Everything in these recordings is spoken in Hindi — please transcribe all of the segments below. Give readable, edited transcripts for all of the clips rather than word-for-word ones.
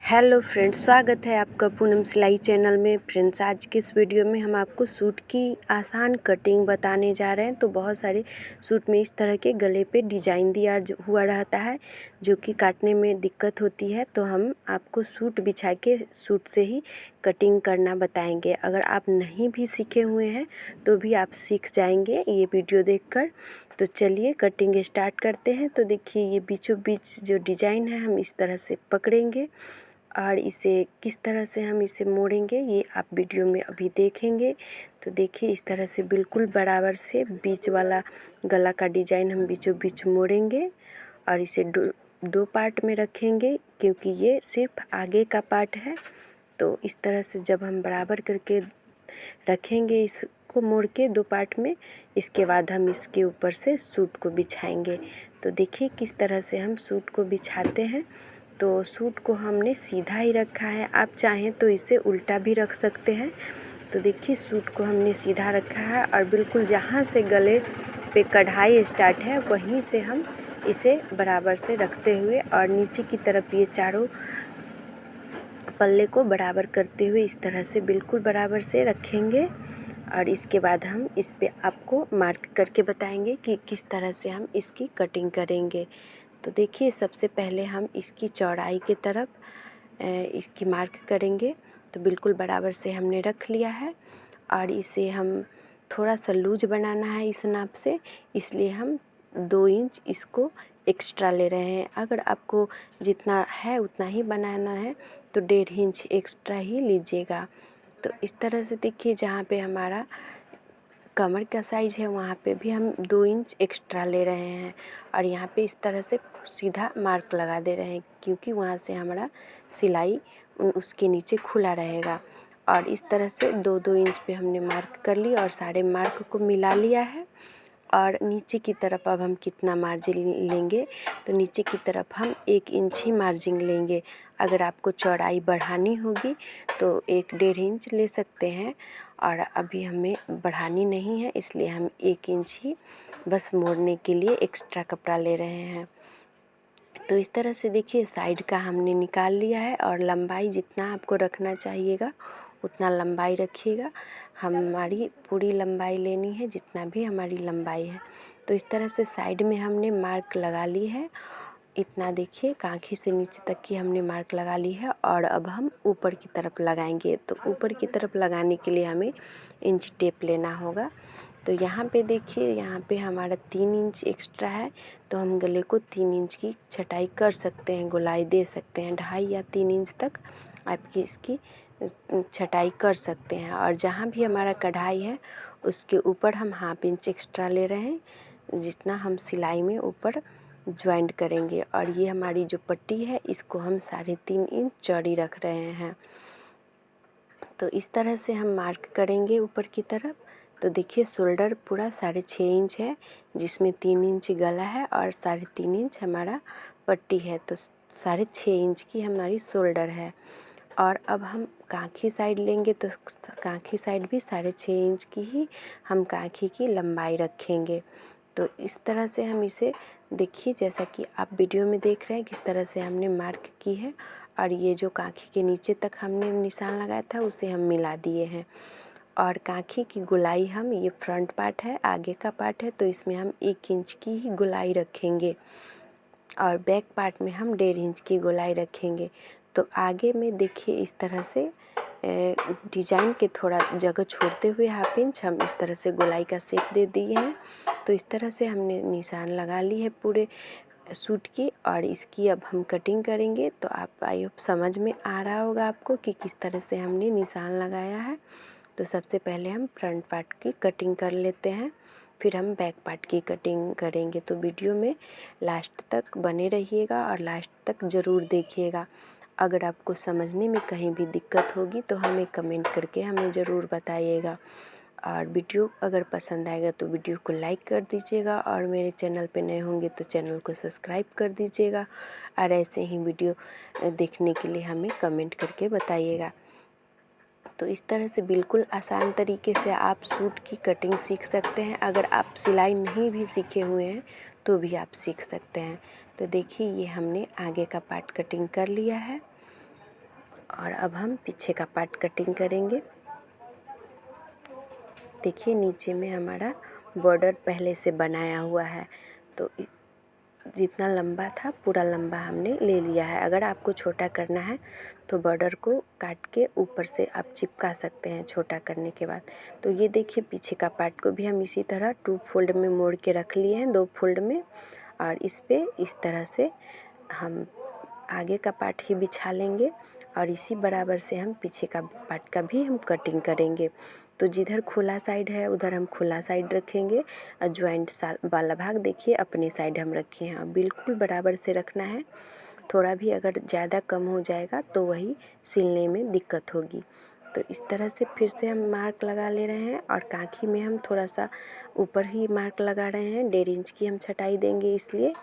हेलो फ्रेंड्स, स्वागत है आपका पूनम सिलाई चैनल में। फ्रेंड्स, आज के इस वीडियो में हम आपको सूट की आसान कटिंग बताने जा रहे हैं। तो बहुत सारे सूट में इस तरह के गले पे डिजाइन दिया हुआ रहता है जो कि काटने में दिक्कत होती है। तो हम आपको सूट बिछा के सूट से ही कटिंग करना बताएंगे। अगर आप नहीं भी सीखे हुए हैं तो भी आप सीख जाएंगे ये वीडियो देखकर। तो चलिए कटिंग स्टार्ट करते हैं। तो देखिए, ये बीचों बीच जो डिज़ाइन है हम इस तरह से पकड़ेंगे और इसे किस तरह से हम इसे मोड़ेंगे ये आप वीडियो में अभी देखेंगे। तो देखिए, इस तरह से बिल्कुल बराबर से बीच वाला गला का डिज़ाइन हम बीचों बीच मोड़ेंगे और इसे दो पार्ट में रखेंगे क्योंकि ये सिर्फ आगे का पार्ट है। तो इस तरह से जब हम बराबर करके रखेंगे इसको मोड़ के दो पार्ट में, इसके बाद हम इसके ऊपर से सूट को बिछाएंगे। तो देखिए किस तरह से हम सूट को बिछाते हैं। तो सूट को हमने सीधा ही रखा है, आप चाहें तो इसे उल्टा भी रख सकते हैं। तो देखिए, सूट को हमने सीधा रखा है और बिल्कुल जहाँ से गले पे कढ़ाई स्टार्ट है वहीं से हम इसे बराबर से रखते हुए और नीचे की तरफ ये चारों पल्ले को बराबर करते हुए इस तरह से बिल्कुल बराबर से रखेंगे। और इसके बाद हम इस पे आपको मार्क करके बताएंगे कि किस तरह से हम इसकी कटिंग करेंगे। तो देखिए, सबसे पहले हम इसकी चौड़ाई की तरफ इसकी मार्क करेंगे। तो बिल्कुल बराबर से हमने रख लिया है और इसे हम थोड़ा सा लूज बनाना है इस नाप से, इसलिए हम 2 इंच इसको एक्स्ट्रा ले रहे हैं। अगर आपको जितना है उतना ही बनाना है तो 1.5 इंच एक्स्ट्रा ही लीजिएगा। तो इस तरह से देखिए, जहाँ पे हमारा कमर का साइज है वहाँ पे भी हम 2 इंच एक्स्ट्रा ले रहे हैं और यहाँ पे इस तरह से सीधा मार्क लगा दे रहे हैं क्योंकि वहाँ से हमारा सिलाई उसके नीचे खुला रहेगा। और इस तरह से 2-2 इंच पे हमने मार्क कर लिया और सारे मार्क को मिला लिया है। और नीचे की तरफ अब हम कितना मार्जिन लेंगे, तो नीचे की तरफ हम 1 इंच ही मार्जिन लेंगे। अगर आपको चौड़ाई बढ़ानी होगी तो 1-1.5 इंच ले सकते हैं और अभी हमें बढ़ानी नहीं है, इसलिए हम 1 इंच ही बस मोड़ने के लिए एक्स्ट्रा कपड़ा ले रहे हैं। तो इस तरह से देखिए, साइड का हमने निकाल लिया है और लंबाई जितना आपको रखना चाहिएगा उतना लंबाई रखिएगा। हमारी पूरी लंबाई लेनी है जितना भी हमारी लंबाई है। तो इस तरह से साइड में हमने मार्क लगा ली है। इतना देखिए, कांखी से नीचे तक की हमने मार्क लगा ली है और अब हम ऊपर की तरफ लगाएंगे। तो ऊपर की तरफ लगाने के लिए हमें इंच टेप लेना होगा। तो यहाँ पे देखिए, यहाँ पे हमारा 3 इंच एक्स्ट्रा है तो हम गले को 3 इंच की छटाई कर सकते हैं, गोलाई दे सकते हैं। 2.5 या 3 इंच तक आपकी इसकी छटाई कर सकते हैं। और जहाँ भी हमारा कढ़ाई है उसके ऊपर हम 1/2 इंच एक्स्ट्रा ले रहे हैं जितना हम सिलाई में ऊपर ज्वाइंट करेंगे। और ये हमारी जो पट्टी है इसको हम 3.5 इंच चौड़ी रख रहे हैं। तो इस तरह से हम मार्क करेंगे ऊपर की तरफ। तो देखिए, शोल्डर पूरा 6.5 इंच है जिसमें 3 इंच गला है और 3.5 इंच हमारा पट्टी है। तो 6.5 इंच की हमारी शोल्डर है। और अब हम कांखी साइड लेंगे तो कांखी साइड भी 6.5 इंच की ही हम कांखी की लंबाई रखेंगे। तो इस तरह से हम इसे देखिए, जैसा कि आप वीडियो में देख रहे हैं किस तरह से हमने मार्क की है और ये जो कांखी के नीचे तक हमने निशान लगाया था उसे हम मिला दिए हैं। और कांखी की गोलाई हम, ये फ्रंट पार्ट है, आगे का पार्ट है, तो इसमें हम 1 इंच की ही गोलाई रखेंगे और बैक पार्ट में हम 1.5 इंच की गोलाई रखेंगे। तो आगे में देखिए, इस तरह से डिजाइन के थोड़ा जगह छोड़ते हुए 1/2 इंच हम इस तरह से गोलाई का शेप दे दिए हैं। तो इस तरह से हमने निशान लगा ली है पूरे सूट की और इसकी अब हम कटिंग करेंगे। तो आप आई होप समझ में आ रहा होगा आपको कि किस तरह से हमने निशान लगाया है। तो सबसे पहले हम फ्रंट पार्ट की कटिंग कर लेते हैं, फिर हम बैक पार्ट की कटिंग करेंगे। तो वीडियो में लास्ट तक बने रहिएगा और लास्ट तक ज़रूर देखिएगा। अगर आपको समझने में कहीं भी दिक्कत होगी तो हमें कमेंट करके हमें ज़रूर बताइएगा। और वीडियो अगर पसंद आएगा तो वीडियो को लाइक कर दीजिएगा और मेरे चैनल पे नए होंगे तो चैनल को सब्सक्राइब कर दीजिएगा। और ऐसे ही वीडियो देखने के लिए हमें कमेंट करके बताइएगा। तो इस तरह से बिल्कुल आसान तरीके से आप सूट की कटिंग सीख सकते हैं। अगर आप सिलाई नहीं भी सीखे हुए हैं तो भी आप सीख सकते हैं। तो देखिए, ये हमने आगे का पार्ट कटिंग कर लिया है। और अब हम पीछे का पार्ट कटिंग करेंगे। देखिए नीचे में हमारा बॉर्डर पहले से बनाया हुआ है, तो जितना लंबा था पूरा लंबा हमने ले लिया है। अगर आपको छोटा करना है तो बॉर्डर को काट के ऊपर से आप चिपका सकते हैं छोटा करने के बाद। तो ये देखिए पीछे का पार्ट को भी हम इसी तरह 2 फोल्ड में मोड़ के रख लिए हैं, 2 फोल्ड में, और इस पे इस तरह से हम आगे का पार्ट ही बिछा लेंगे और इसी बराबर से हम पीछे का पार्ट का भी हम कटिंग करेंगे। तो जिधर खुला साइड है उधर हम खुला साइड रखेंगे और जॉइंट वाला भाग देखिए अपने साइड हम रखे हैं। और बिल्कुल बराबर से रखना है, थोड़ा भी अगर ज़्यादा कम हो जाएगा तो वही सिलने में दिक्कत होगी। तो इस तरह से फिर से हम मार्क लगा ले रहे हैं और काँखी में हम थोड़ा सा ऊपर ही मार्क लगा रहे हैं। 1.5 इंच की हम छटाई देंगे इसलिए,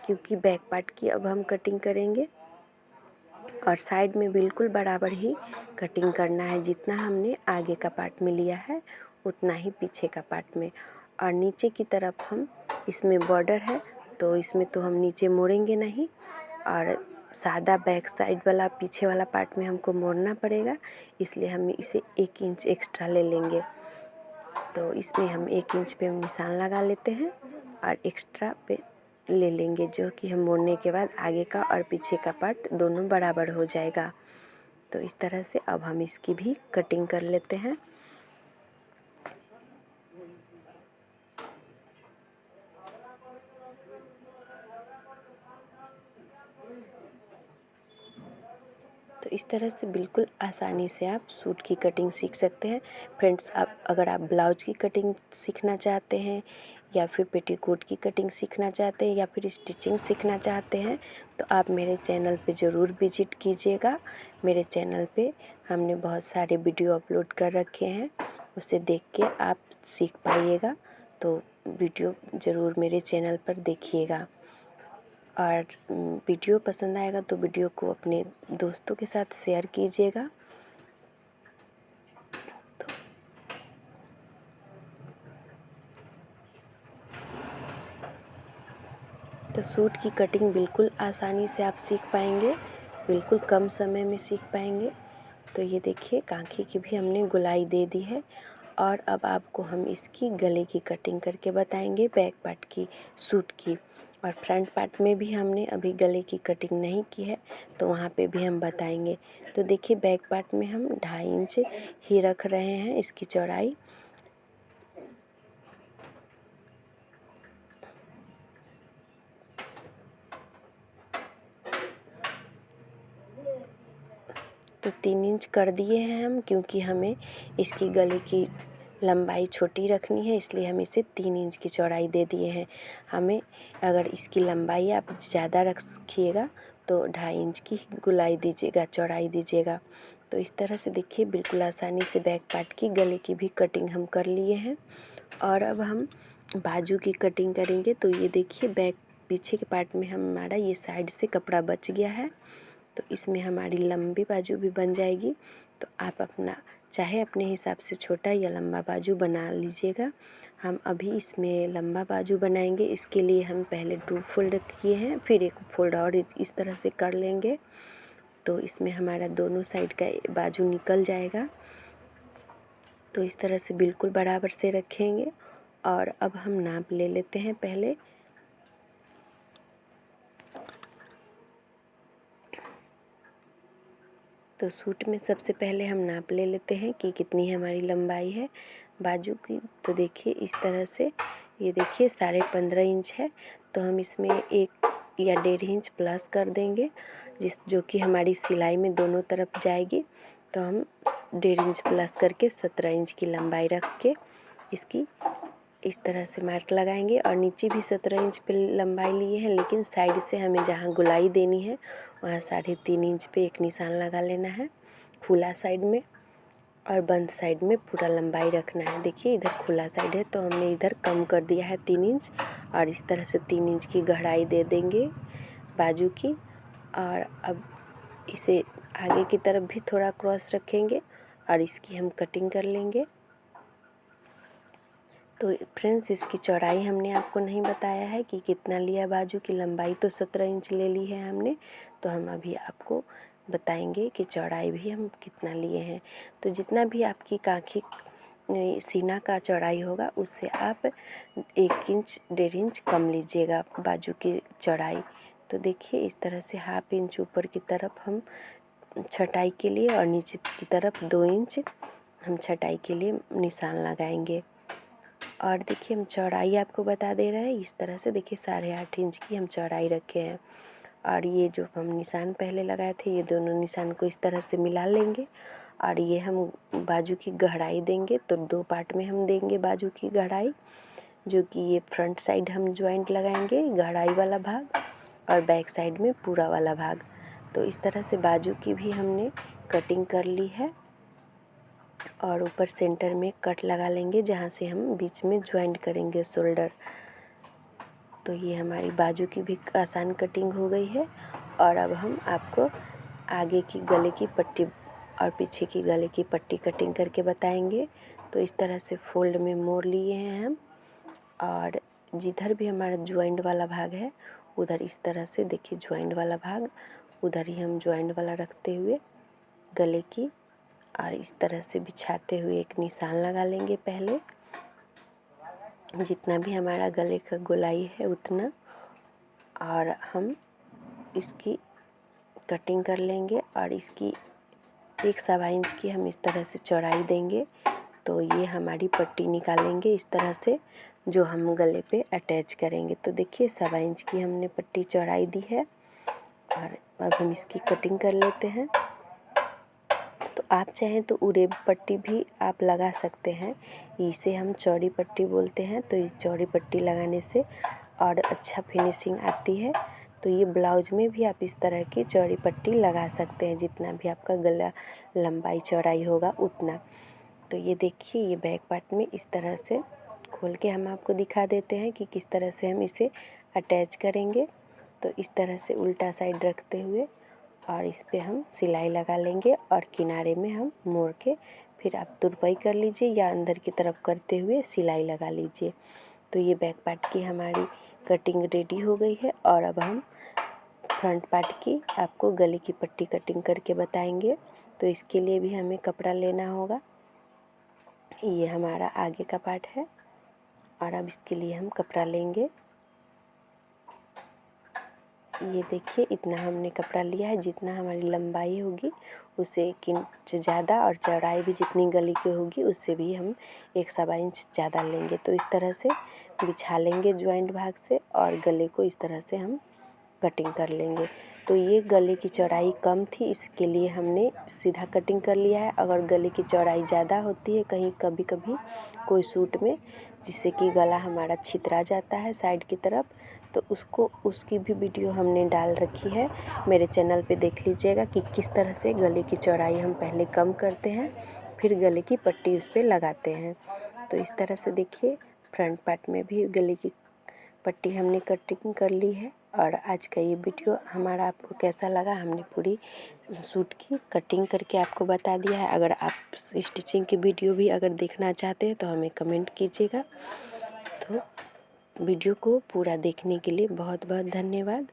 क्योंकि बैक पार्ट की अब हम कटिंग करेंगे। और साइड में बिल्कुल बराबर ही कटिंग करना है, जितना हमने आगे का पार्ट में लिया है उतना ही पीछे का पार्ट में। और नीचे की तरफ हम इसमें बॉर्डर है तो इसमें तो हम नीचे मोड़ेंगे नहीं, और सादा बैक साइड वाला पीछे वाला पार्ट में हमको मोड़ना पड़ेगा, इसलिए हम इसे 1 इंच एक्स्ट्रा ले लेंगे। तो इसमें हम 1 इंच पे निशान लगा लेते हैं और एक्स्ट्रा पे ले लेंगे, जो कि हम मोड़ने के बाद आगे का और पीछे का पार्ट दोनों बराबर हो जाएगा। तो इस तरह से अब हम इसकी भी कटिंग कर लेते हैं। तो इस तरह से बिल्कुल आसानी से आप सूट की कटिंग सीख सकते हैं। फ्रेंड्स, अगर आप ब्लाउज की कटिंग सीखना चाहते हैं या फिर पेटीकोट की कटिंग सीखना चाहते हैं या फिर स्टिचिंग सीखना चाहते हैं तो आप मेरे चैनल पे ज़रूर विजिट कीजिएगा। मेरे चैनल पे हमने बहुत सारे वीडियो अपलोड कर रखे हैं, उसे देख के आप सीख पाइएगा। तो वीडियो ज़रूर मेरे चैनल पर देखिएगा। और वीडियो पसंद आएगा तो वीडियो को अपने दोस्तों के साथ शेयर कीजिएगा। तो सूट की कटिंग बिल्कुल आसानी से आप सीख पाएंगे, बिल्कुल कम समय में सीख पाएंगे। तो ये देखिए कांखी की भी हमने गुलाई दे दी है और अब आपको हम इसकी गले की कटिंग करके बताएंगे, बैक पार्ट की सूट की। और फ्रंट पार्ट में भी हमने अभी गले की कटिंग नहीं की है तो वहाँ पे भी हम बताएंगे। तो देखिए बैक पार्ट में हम 2.5 इंच ही रख रहे हैं इसकी चौड़ाई। तो 3 इंच कर दिए हैं हम, क्योंकि हमें इसकी गले की लंबाई छोटी रखनी है इसलिए हम इसे 3 इंच की चौड़ाई दे दिए हैं। हमें अगर इसकी लंबाई आप ज़्यादा रखिएगा तो 2.5 इंच की गुलाई दीजिएगा, चौड़ाई दीजिएगा। तो इस तरह से देखिए बिल्कुल आसानी से बैक पार्ट की गले की भी कटिंग हम कर लिए हैं। और अब हम बाजू की कटिंग करेंगे। तो ये देखिए बैक पीछे के पार्ट में हमारा ये साइड से कपड़ा बच गया है, तो इसमें हमारी लंबी बाजू भी बन जाएगी। तो आप अपना चाहे अपने हिसाब से छोटा या लंबा बाजू बना लीजिएगा। हम अभी इसमें लंबा बाजू बनाएंगे, इसके लिए हम पहले 2 फोल्ड किए हैं, फिर 1 फोल्ड और इस तरह से कर लेंगे। तो इसमें हमारा दोनों साइड का बाजू निकल जाएगा। तो इस तरह से बिल्कुल बराबर से रखेंगे। और अब हम नाप ले लेते हैं पहले। तो सूट में सबसे पहले हम नाप ले लेते हैं कि कितनी हमारी लंबाई है बाजू की। तो देखिए इस तरह से, ये देखिए 15.5 इंच है, तो हम इसमें 1 या 1.5 इंच प्लस कर देंगे, जो कि हमारी सिलाई में दोनों तरफ जाएगी। तो हम 1.5 इंच प्लस करके 17 इंच की लंबाई रख के इसकी इस तरह से मार्क लगाएंगे। और नीचे भी 17 इंच पे लंबाई लिए हैं, लेकिन साइड से हमें जहाँ गुलाई देनी है वहाँ 3.5 इंच पे एक निशान लगा लेना है खुला साइड में, और बंद साइड में पूरा लंबाई रखना है। देखिए इधर खुला साइड है तो हमने इधर कम कर दिया है 3 इंच, और इस तरह से 3 इंच की गहराई दे देंगे बाजू की। और अब इसे आगे की तरफ भी थोड़ा क्रॉस रखेंगे और इसकी हम कटिंग कर लेंगे। तो फ्रेंड्स, इसकी चौड़ाई हमने आपको नहीं बताया है कि कितना लिया बाजू की लंबाई, तो 17 इंच ले ली है हमने। तो हम अभी आपको बताएंगे कि चौड़ाई भी हम कितना लिए हैं। तो जितना भी आपकी काँखी सीना का चौड़ाई होगा उससे आप 1 इंच 1.5 इंच कम लीजिएगा बाजू की चौड़ाई। तो देखिए इस तरह से 1/2 इंच ऊपर की तरफ हम छटाई के लिए और नीचे की तरफ 2 इंच हम छटाई के लिए निशान लगाएंगे। और देखिए हम चौड़ाई आपको बता दे रहे हैं इस तरह से। देखिए 8.5 इंच की हम चौड़ाई रखे हैं। और ये जो हम निशान पहले लगाए थे ये दोनों निशान को इस तरह से मिला लेंगे। और ये हम बाजू की गहराई देंगे, तो 2 पार्ट में हम देंगे बाजू की गहराई, जो कि ये फ्रंट साइड हम जॉइंट लगाएंगे गहराई वाला भाग और बैक साइड में पूरा वाला भाग। तो इस तरह से बाजू की भी हमने कटिंग कर ली है। और ऊपर सेंटर में कट लगा लेंगे जहाँ से हम बीच में जॉइंट करेंगे शोल्डर। तो ये हमारी बाजू की भी आसान कटिंग हो गई है। और अब हम आपको आगे की गले की पट्टी और पीछे की गले की पट्टी कटिंग करके बताएंगे। तो इस तरह से फोल्ड में मोड़ लिए हैं हम। और जिधर भी हमारा जॉइंट वाला भाग है उधर इस तरह से देखिए जॉइंट वाला भाग उधर ही हम जॉइंट वाला रखते हुए गले की और इस तरह से बिछाते हुए एक निशान लगा लेंगे पहले, जितना भी हमारा गले का गोलाई है उतना। और हम इसकी कटिंग कर लेंगे और इसकी 1 इंच की हम इस तरह से चौड़ाई देंगे। तो ये हमारी पट्टी निकालेंगे इस तरह से, जो हम गले पे अटैच करेंगे। तो देखिए 1 इंच की हमने पट्टी चौड़ाई दी है। और अब हम इसकी कटिंग कर लेते हैं। तो आप चाहें तो उड़ेब पट्टी भी आप लगा सकते हैं, इसे हम चौड़ी पट्टी बोलते हैं। तो इस चौड़ी पट्टी लगाने से और अच्छा फिनिशिंग आती है। तो ये ब्लाउज में भी आप इस तरह की चौड़ी पट्टी लगा सकते हैं, जितना भी आपका गला लंबाई चौड़ाई होगा उतना। तो ये देखिए ये बैक पार्ट में इस तरह से खोल के हम आपको दिखा देते हैं कि किस तरह से हम इसे अटैच करेंगे। तो इस तरह से उल्टा साइड रखते हुए और इस पे हम सिलाई लगा लेंगे और किनारे में हम मोड़ के फिर आप तुरपाई कर लीजिए या अंदर की तरफ करते हुए सिलाई लगा लीजिए। तो ये बैक पार्ट की हमारी कटिंग रेडी हो गई है। और अब हम फ्रंट पार्ट की आपको गले की पट्टी कटिंग करके बताएंगे। तो इसके लिए भी हमें कपड़ा लेना होगा। ये हमारा आगे का पार्ट है और अब इसके लिए हम कपड़ा लेंगे। ये देखिए इतना हमने कपड़ा लिया है, जितना हमारी लंबाई होगी उससे 1 इंच ज़्यादा और चौड़ाई भी जितनी गले की होगी उससे भी हम 1 इंच ज़्यादा लेंगे। तो इस तरह से बिछा लेंगे जॉइंट भाग से और गले को इस तरह से हम कटिंग कर लेंगे। तो ये गले की चौड़ाई कम थी, इसके लिए हमने सीधा कटिंग कर लिया है। अगर गले की चौड़ाई ज़्यादा होती है कहीं कभी कभी कोई सूट में, जिससे कि गला हमारा छितरा जाता है साइड की तरफ, तो उसकी भी वीडियो हमने डाल रखी है, मेरे चैनल पे देख लीजिएगा कि किस तरह से गले की चौड़ाई हम पहले कम करते हैं फिर गले की पट्टी उस पर लगाते हैं। तो इस तरह से देखिए फ्रंट पार्ट में भी गले की पट्टी हमने कटिंग कर ली है। और आज का ये वीडियो हमारा आपको कैसा लगा, हमने पूरी सूट की कटिंग करके आपको बता दिया है। अगर आप स्टिचिंग की वीडियो भी अगर देखना चाहते हैं तो हमें कमेंट कीजिएगा। तो वीडियो को पूरा देखने के लिए बहुत बहुत धन्यवाद।